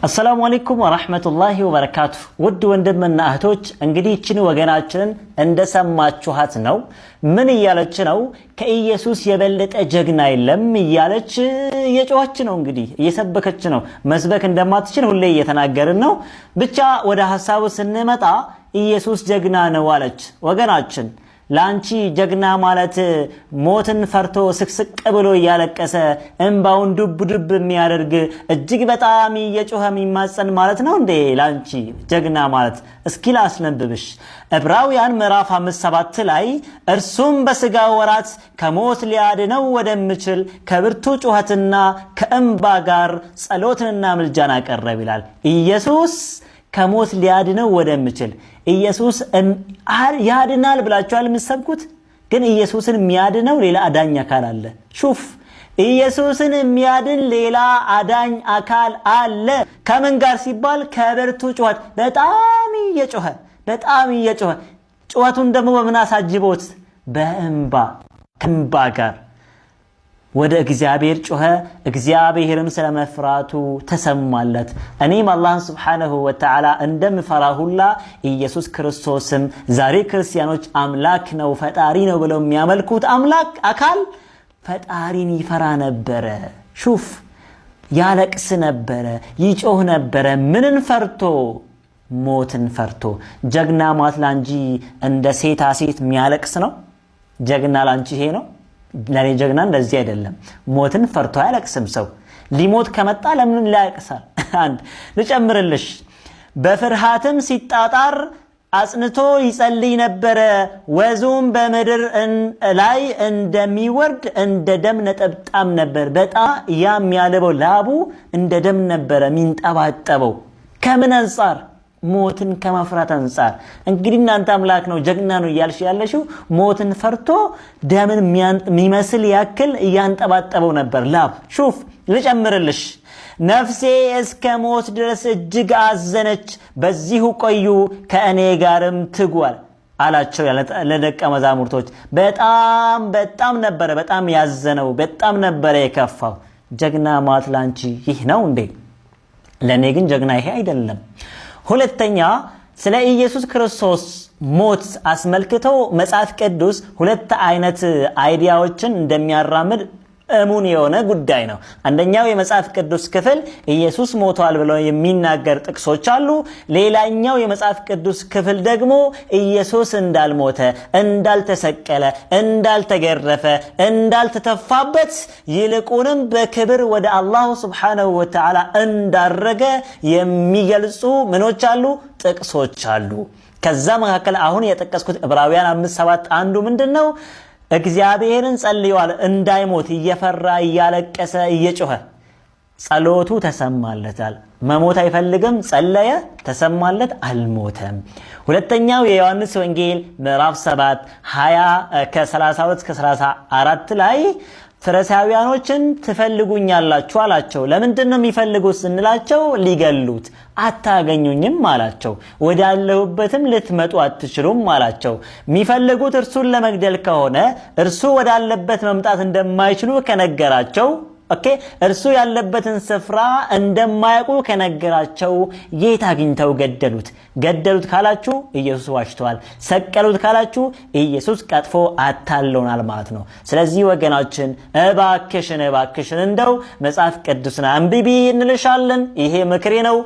አሰላሙ አለይኩም ወራህመቱላሂ ወበረካቱ። ውድ ወንድምና እህቶች እንግዲህ እቺን ወገናችንን እንደሰማችኋት ነው። ምን እያለች ነው? ከኢየሱስ የበለጠ ጀግና የለም እያለች እየጮኸች ነው። እንግዲህ እየሰበከች ነው። መስበክ እንደማትችል ሁሌ እየተናገርን ነው። ብቻ ወደ ሐሳቡ ስንመጣ ኢየሱስ ጀግና ነው አለች። ወገናችን ላንቺ ጀግና ማለት ሞትን ፈርቶ ስቅስቅ ብሎ ያለቀሰ እንባውን ዱብ ዱብ የሚያደርግ እጅግ በጣም እየጮኸ የሚማጸን ማለት ነው እንዴ? ላንቺ ጀግና ማለት እስኪ ላስነብብሽ። ዕብራውያን ምዕራፍ 5:7 ላይ እርሱም በስጋ ወራት ከሞት ሊያድነው ወደምችል ከብርቱ ጩኸትና ከእንባ ጋር ጸሎትንና ምልጃን አቀረብ ይላል። ኢየሱስ ከሞት ሊያድነው ወደምችል ኢየሱስ ያድናል ብላችኋል የምትሰብኩት፣ ግን ኢየሱስን የሚያድነው ሌላ አዳኝ አካል አለ። ሹፍ ኢየሱስን የሚያድን ሌላ አዳኝ አካል አለ። ከምን ጋር ሲባል ከብርቱ ጩኸት፣ በጣም እየጮኸ ጩኸቱን ደግሞ በምን አሳጅቦት? በእንባ ከእንባ ጋር ወደ እግዚአብሔር ጮኸ። እግዚአብሔርም ስለመፍራቱ ተሰማለት። እኔም አላህ ሱብሓነሁ ወተዓላ እንደምፈራ ሁላ ኢየሱስ ክርስቶስም ዛሬ ክርስቲያኖች አምላክ ነው ፈጣሪ ነው ብለው የሚያመልኩት አምላክ አካል ፈጣሪን ይፈራ ነበረ። ሹፍ ያለቅስ ነበረ፣ ይጮህ ነበረ። ምንን ፈርቶ? ሞትን ፈርቶ። ጀግና ማለት ላንጂ እንደ ሴታ ሴት የሚያለቅስ ነው። ጀግና ላንቺ ይሄ ነው። ለኔ ጀግና እንደዚህ አይደለም። ሞትን ፈርቶ አያለቅስም ሰው። ሊሞት ከመጣ ለምን ሊያለቅሳል? አንድ ልጨምርልሽ። በፍርሃትም ሲጣጣር አጽንቶ ይጸልይ ነበረ። ወዙም በምድር ላይ እንደሚወርድ እንደ ደም ነጠብጣም ነበር። በጣም የሚያልበው ላቡ እንደ ደም ነበረ የሚንጠባጠበው። ከምን አንፃር? ሞትን ከመፍራት አንፃር። እንግዲህ እናንተ አምላክ ነው ጀግና ነው እያልሽ ያለሽው ሞትን ፈርቶ ደምን የሚመስል ያክል እያንጠባጠበው ነበር ላብ። ሹፍ ልጨምርልሽ። ነፍሴ እስከ ሞት ድረስ እጅግ አዘነች፣ በዚሁ ቆዩ ከእኔ ጋርም ትጓል አላቸው ለደቀ መዛሙርቶች። በጣም ነበረ በጣም ያዘነው፣ በጣም ነበረ የከፋው። ጀግና ማለት ላንቺ ይህ ነው እንዴ? ለኔ ግን ጀግና ይሄ አይደለም። ሁለተኛ ስለ ኢየሱስ ክርስቶስ ሞት አስመልክቶ መጽሐፍ ቅዱስ ሁለት አይነት አይዲያዎችን እንደሚያራምድ እሙን የሆነ ጉዳይ ነው። አንደኛው የመጽሐፍ ቅዱስ ክፍል ኢየሱስ ሞቷል ብለው የሚናገር ጥቅሶች አሉ። ሌላኛው የመጽሐፍ ቅዱስ ክፍል ደግሞ ኢየሱስ እንዳልሞተ፣ እንዳልተሰቀለ፣ እንዳልተገረፈ፣ እንዳልተተፋበት ይልቁንም በክብር ወደ አላህ ሱብሓነሁ ወተዓላ እንዳረገ የሚገልጹ ምኖች አሉ? ጥቅሶች አሉ። ከዛ መካከል አሁን የጠቀስኩት ዕብራውያን 5:7 አንዱ ምንድነው? እግዚአብሔርን ጸልዩዋል እንዳይሞት እየፈራ እያለቀሰ እየጮኸ ጸሎቱ ተሰማለታል። መሞት አይፈልግም፣ ጸለየ፣ ተሰማለት፣ አልሞተም። ሁለተኛው የዮሐንስ ወንጌል ምዕራፍ 7 ከ32 እስከ 34 ላይ ፈሪሳውያኖችን ትፈልጉኛላችሁ አላቸው። ለምንድን ነው የሚፈልጉት ስንላቸው ሊገሉት፣ አታገኙኝም አላቸው። ወዳለሁበትም ልትመጡ አትችሉም አላቸው። የሚፈልጉት እርሱን ለመግደል ከሆነ እርሱ ወዳለበት መምጣት እንደማይችሉ ከነገራቸው፣ እርሱ ያለበትን ስፍራ እንደማያውቁ ከነገራቸው የት አግኝተው ገደሉት ካላችሁ ኢየሱስ ዋሽቷል። ሰቀሉት ካላችሁ ኢየሱስ ቀጥፎ አታለውናል ማለት ነው። ስለዚህ ወገናችን እባክሽን እንደው መጽሐፍ ቅዱስን አንብቢ እንልሻለን። ይሄ ምክሬ ነው።